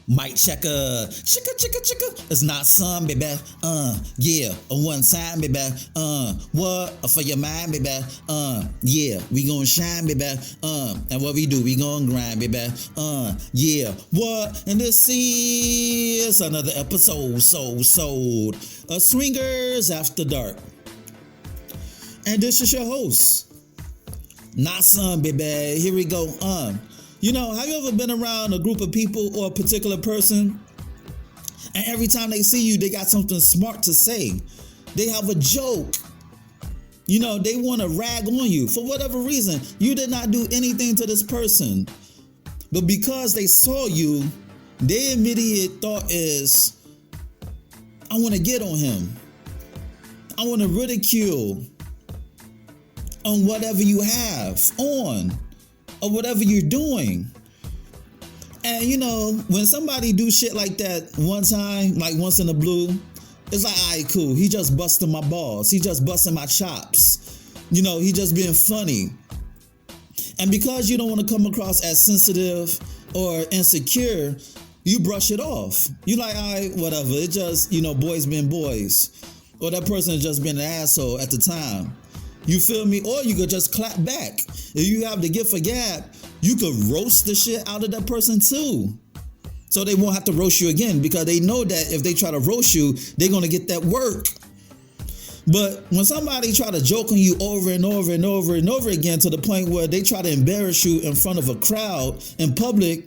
Mic checker, chicka. It's not some, baby. Yeah, a one time, baby. What for your mind, baby? Yeah, we gon' shine, baby. And what we do, we gon' grind, baby. Yeah, what? And this is another episode, sold of Swingers After Dark. And this is your host, not some, baby. Here we go. You know, have you ever been around a group of people or a particular person, and every time they see you, they got something smart to say? They have a joke. You know, they want to rag on you for whatever reason. You did not do anything to this person, but because they saw you, their immediate thought is, I want to get on him. I want to ridicule on whatever you have on. Or whatever you're doing. And you know, when somebody do shit like that one time, like once in a blue, it's like, all right, cool. He just busting my balls. He just busting my chops. You know, he just being funny. And because you don't want to come across as sensitive or insecure, you brush it off. You like, all right, whatever. It just, you know, boys being boys. Or that person has just been an asshole at the time. You feel me? Or you could just clap back. If you have the gift of gab, you could roast the shit out of that person too. So they won't have to roast you again, because they know that if they try to roast you, they're going to get that work. But when somebody try to joke on you over and over and over and over again to the point where they try to embarrass you in front of a crowd in public,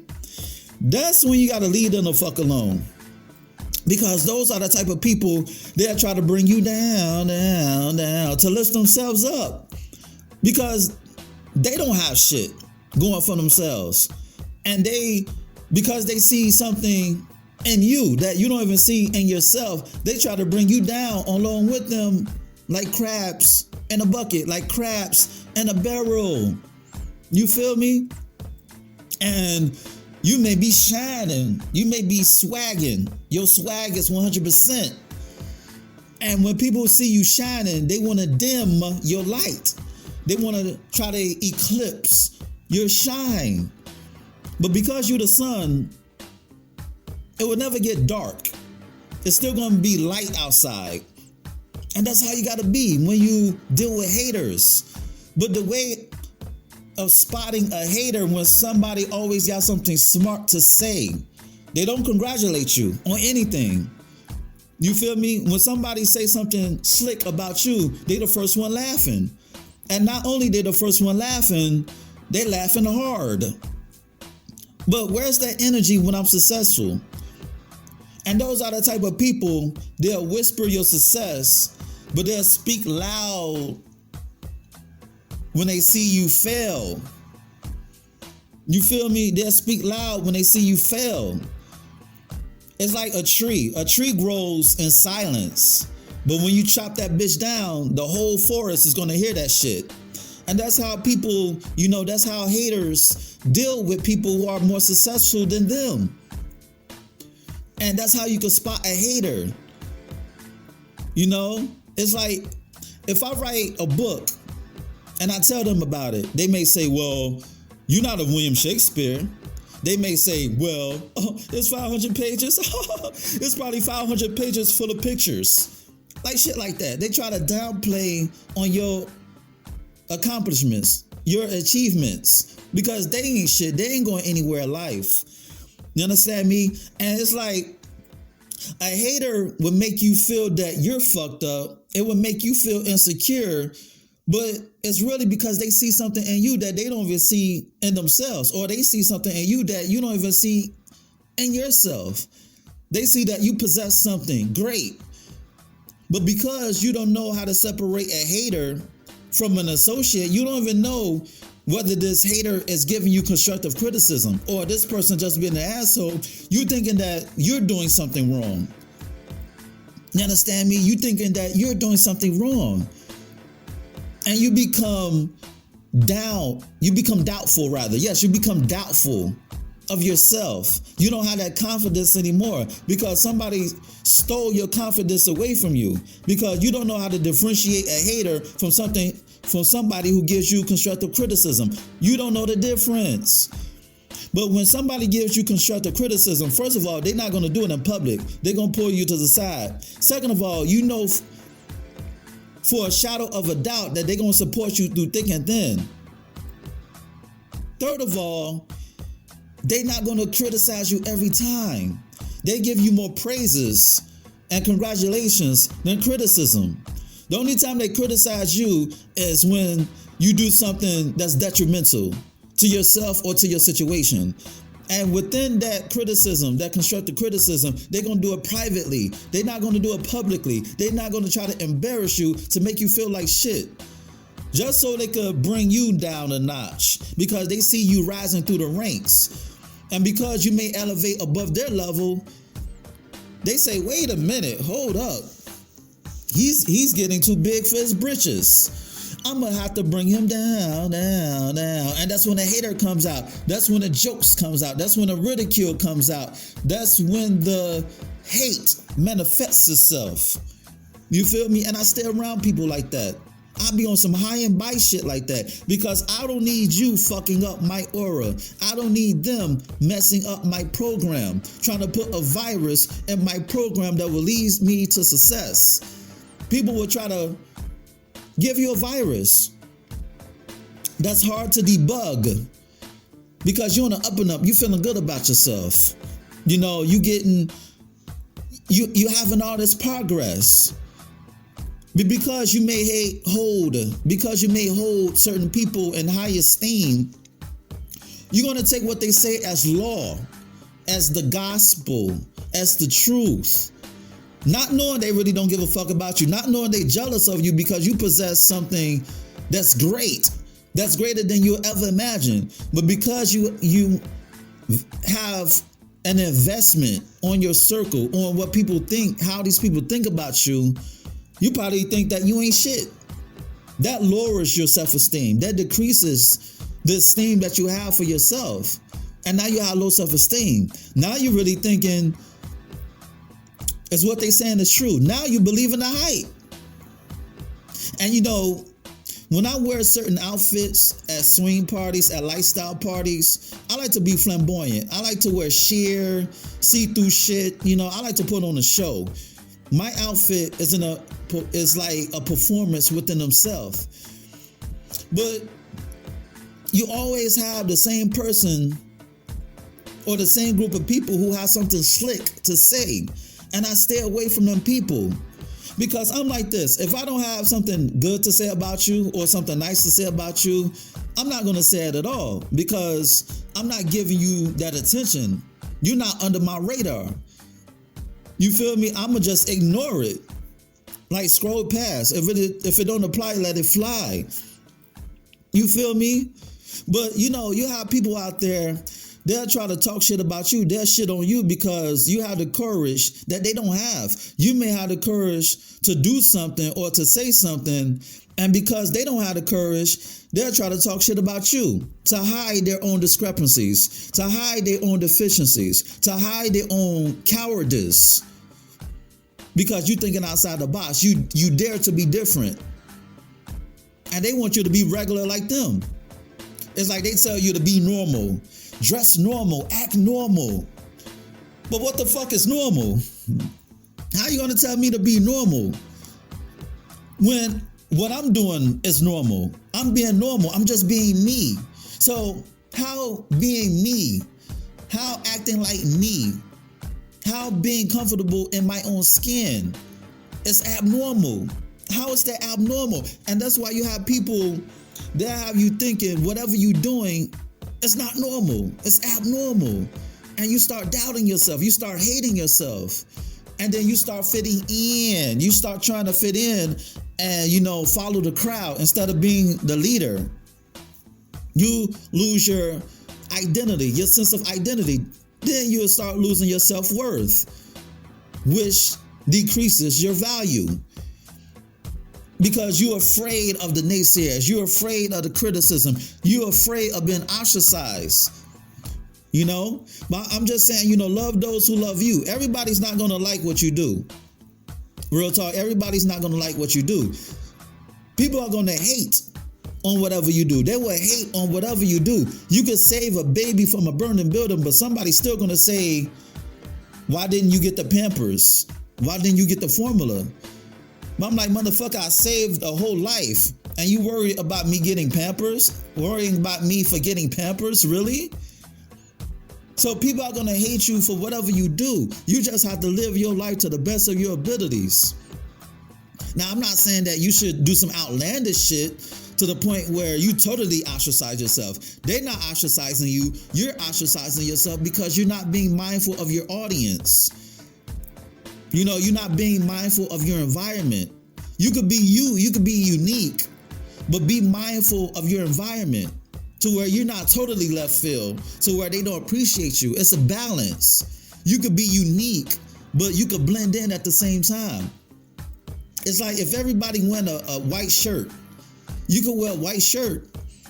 that's when you got to leave them the fuck alone. Because those are the type of people that try to bring you down, to lift themselves up. Because they don't have shit going for themselves. And because they see something in you that you don't even see in yourself, they try to bring you down along with them like crabs in a bucket, like crabs in a barrel. You feel me? And you may be shining. You may be swagging. Your swag is 100%. And when people see you shining, they want to dim your light. They want to try to eclipse your shine. But because you're the sun, it will never get dark. It's still going to be light outside. And that's how you got to be when you deal with haters. But the way of spotting a hater, when somebody always got something smart to say, they don't congratulate you on anything. You feel me? When somebody say something slick about you, they the first one laughing. And not only they the first one laughing, they laughing hard. But where's that energy when I'm successful? And those are the type of people, they'll whisper your success, but they'll speak loud when they see you fail. You feel me? They'll speak loud when they see you fail. It's like a tree. A tree grows in silence. But when you chop that bitch down, the whole forest is going to hear that shit. And that's how people, you know, that's how haters deal with people who are more successful than them. And that's how you can spot a hater. You know, it's like if I write a book and I tell them about it, they may say, well, you're not a William Shakespeare. They may say, well, it's 500 pages. It's probably 500 pages full of pictures. Like shit like that. They try to downplay on your accomplishments, your achievements, because they ain't shit. They ain't going anywhere in life. You understand me? And it's like a hater would make you feel that you're fucked up. It would make you feel insecure. But it's really because they see something in you that they don't even see in themselves, or they see something in you that you don't even see in yourself. They see that you possess something great. But because you don't know how to separate a hater from an associate, you don't even know whether this hater is giving you constructive criticism or this person just being an asshole. You thinking that you're doing something wrong. You understand me? You thinking that you're doing something wrong. And you become doubtful rather. Yes, you become doubtful of yourself. You don't have that confidence anymore because somebody stole your confidence away from you, because you don't know how to differentiate a hater from somebody who gives you constructive criticism. You don't know the difference. But when somebody gives you constructive criticism, first of all, they're not going to do it in public. They're going to pull you to the side. Second of all, you know for a shadow of a doubt that they're going to support you through thick and thin. Third of all, they're not going to criticize you every time. They give you more praises and congratulations than criticism. The only time they criticize you is when you do something that's detrimental to yourself or to your situation. And within that criticism, that constructive criticism, they're going to do it privately. They're not going to do it publicly. They're not going to try to embarrass you to make you feel like shit. Just so they could bring you down a notch because they see you rising through the ranks. And because you may elevate above their level, they say, wait a minute, hold up. He's getting too big for his britches. I'm going to have to bring him down. And that's when the hater comes out. That's when the jokes comes out. That's when the ridicule comes out. That's when the hate manifests itself. You feel me? And I stay around people like that. I be on some high and by shit like that because I don't need you fucking up my aura. I don't need them messing up my program, trying to put a virus in my program that will lead me to success. People will try to give you a virus that's hard to debug because you're on the up and up. You're feeling good about yourself. You know, you having all this progress. Because you may hold certain people in high esteem, you're going to take what they say as law, as the gospel, as the truth. Not knowing they really don't give a fuck about you, not knowing they jealous of you because you possess something that's great, that's greater than you'll ever imagine. But because you have an investment on your circle, on what people think, how these people think about you, you probably think that you ain't shit. That lowers your self-esteem. That decreases the esteem that you have for yourself. And now you have low self-esteem. Now you're really thinking, is what they saying is true. Now you believe in the hype. And you know, when I wear certain outfits at swing parties, at lifestyle parties, I like to be flamboyant. I like to wear sheer, see-through shit. You know, I like to put on a show. My outfit is like a performance within themselves. But you always have the same person or the same group of people who have something slick to say. And I stay away from them people. Because I'm like this, if I don't have something good to say about you or something nice to say about you, I'm not going to say it at all because I'm not giving you that attention. You're not under my radar. You feel me? I'm going to just ignore it. Like scroll past. If it don't apply, let it fly. You feel me? But you know, you have people out there, they'll try to talk shit about you. They'll shit on you because you have the courage that they don't have. You may have the courage to do something or to say something, and because they don't have the courage, they'll try to talk shit about you to hide their own discrepancies, to hide their own deficiencies, to hide their own cowardice. Because you're thinking outside the box. You dare to be different. And they want you to be regular like them. It's like they tell you to be normal. Dress normal. Act normal. But what the fuck is normal? How are you going to tell me to be normal when what I'm doing is normal? I'm being normal. I'm just being me. So how being me, how acting like me, how being comfortable in my own skin is abnormal? How is that abnormal? And that's why you have people that have you thinking whatever you're doing, it's not normal. It's abnormal. And you start doubting yourself. You start hating yourself. And then you start fitting in. You start trying to fit in and, you know, follow the crowd instead of being the leader. You lose your identity, your sense of identity. Then you'll start losing your self-worth, which decreases your value. Because you're afraid of the naysayers. You're afraid of the criticism. You're afraid of being ostracized. You know? But I'm just saying, you know, love those who love you. Everybody's not going to like what you do. Real talk, everybody's not going to like what you do. People are going to hate on whatever you do. They will hate on whatever you do. You could save a baby from a burning building, but somebody's still going to say, why didn't you get the Pampers? Why didn't you get the formula? But I'm like, motherfucker, I saved a whole life. And you worry about me getting Pampers? Worrying about me for getting Pampers? Really? So people are going to hate you for whatever you do. You just have to live your life to the best of your abilities. Now, I'm not saying that you should do some outlandish shit to the point where you totally ostracize yourself. They're not ostracizing you. You're ostracizing yourself because you're not being mindful of your audience. You know, you're not being mindful of your environment. You could be you. You could be unique, but be mindful of your environment to where you're not totally left field, to where they don't appreciate you. It's a balance. You could be unique, but you could blend in at the same time. It's like if everybody wore a white shirt, you could wear a white shirt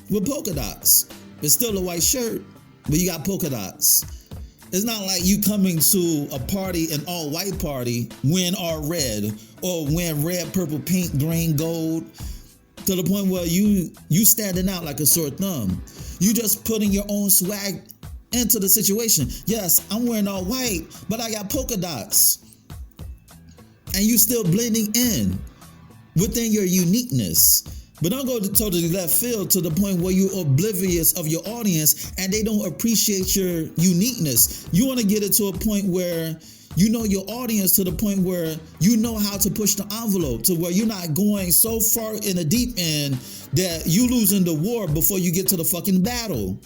with polka dots. It's still a white shirt, but you got polka dots. It's not like you coming to a party, an all white party, wearing all red or wearing red, purple, pink, green, gold, to the point where you standing out like a sore thumb. You just putting your own swag into the situation. Yes, I'm wearing all white, but I got polka dots. And you still blending in within your uniqueness. But don't go to totally left field to the point where you're oblivious of your audience and they don't appreciate your uniqueness. You want to get it to a point where you know your audience to the point where you know how to push the envelope to where you're not going so far in the deep end that you losing the war before you get to the fucking battle.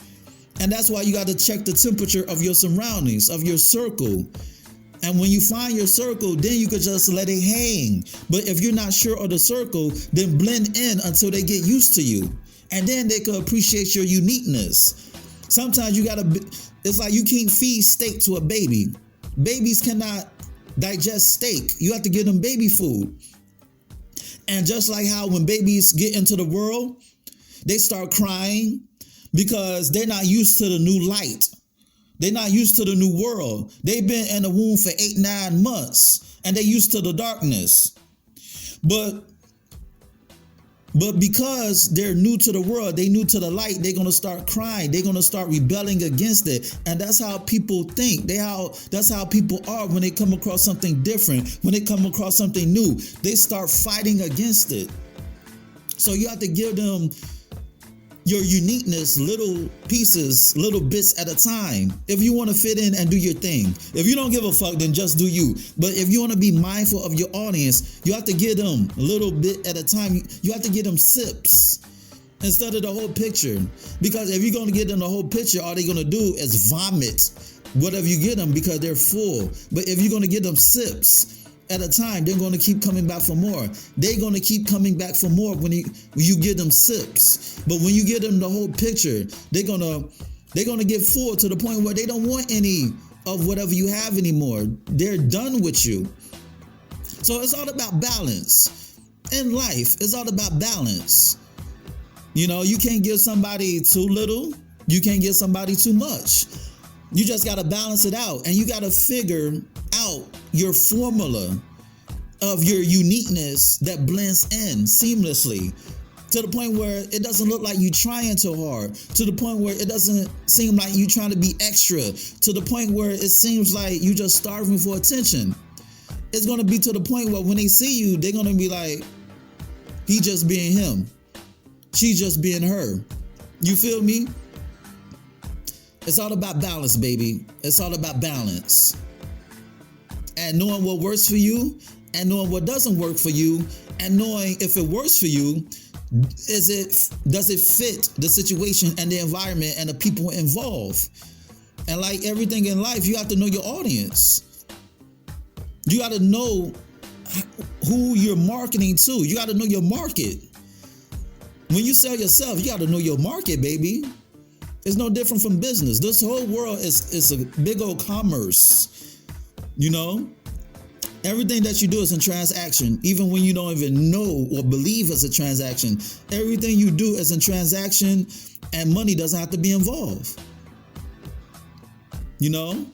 And that's why you got to check the temperature of your surroundings, of your circle. And when you find your circle, then you could just let it hang. But if you're not sure of the circle, then blend in until they get used to you. And then they could appreciate your uniqueness. Sometimes you gotta, it's like you can't feed steak to a baby. Babies cannot digest steak. You have to give them baby food. And just like how when babies get into the world, they start crying because they're not used to the new light. They're not used to the new world. They've been in the womb for 8-9 months and they're used to the darkness. But because they're new to the world, they new to the light, they're going to start crying. They're going to start rebelling against it. And that's how people think. That's how people are when they come across something different, when they come across something new. They start fighting against it. So you have to give them your uniqueness, little pieces, little bits at a time. If you want to fit in and do your thing. If you don't give a fuck, then just do you. But if you want to be mindful of your audience, you have to give them a little bit at a time. You have to give them sips instead of the whole picture. Because if you're going to give them the whole picture, all they're going to do is vomit whatever you get them because they're full. But if you're going to give them sips at a time, they're going to keep coming back for more. They're going to keep coming back for more when you give them sips. But when you give them the whole picture, they're going to get full to the point where they don't want any of whatever you have anymore. They're done with you. So it's all about balance. In life, it's all about balance. You know, you can't give somebody too little. You can't give somebody too much. You just got to balance it out. And you got to figure out your formula of your uniqueness that blends in seamlessly to the point where it doesn't look like you trying too hard, to the point where it doesn't seem like you trying to be extra, to the point where it seems like you just starving for attention. It's going to be to the point where when they see you, they're going to be like, he just being him. She just being her. You feel me? It's all about balance, baby. It's all about balance. And knowing what works for you and knowing what doesn't work for you and knowing if it works for you, does it fit the situation and the environment and the people involved? And like everything in life, you have to know your audience. You got to know who you're marketing to. You got to know your market. When you sell yourself, you got to know your market, baby. It's no different from business. This whole world is a big old commerce. You know, everything that you do is a transaction, even when you don't even know or believe it's a transaction. Everything you do is a transaction and money doesn't have to be involved. You know,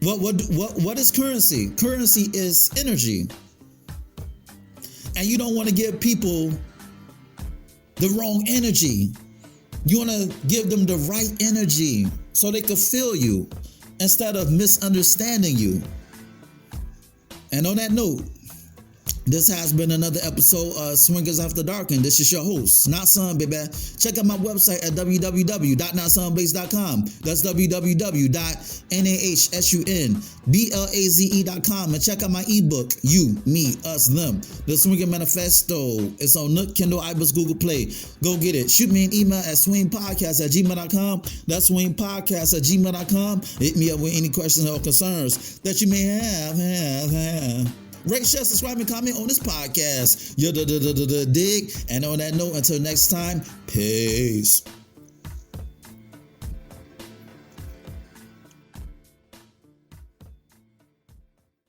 what is currency? Currency is energy. And you don't want to give people the wrong energy. You want to give them the right energy so they can feel you instead of misunderstanding you. And on that note, this has been another episode of Swingers After Dark, and this is your host, Not Son, baby. Check out my website at www.notsonblaze.com. That's www.nahsunblaze.com. And check out my ebook, You, Me, Us, Them, The Swinger Manifesto. It's on Nook, Kindle, iBooks, Google Play. Go get it. Shoot me an email at swingpodcast@gmail.com. That's swingpodcast@gmail.com. Hit me up with any questions or concerns that you may have. Rate, share, subscribe, and comment on this podcast. You dig. And on that note, until next time, peace.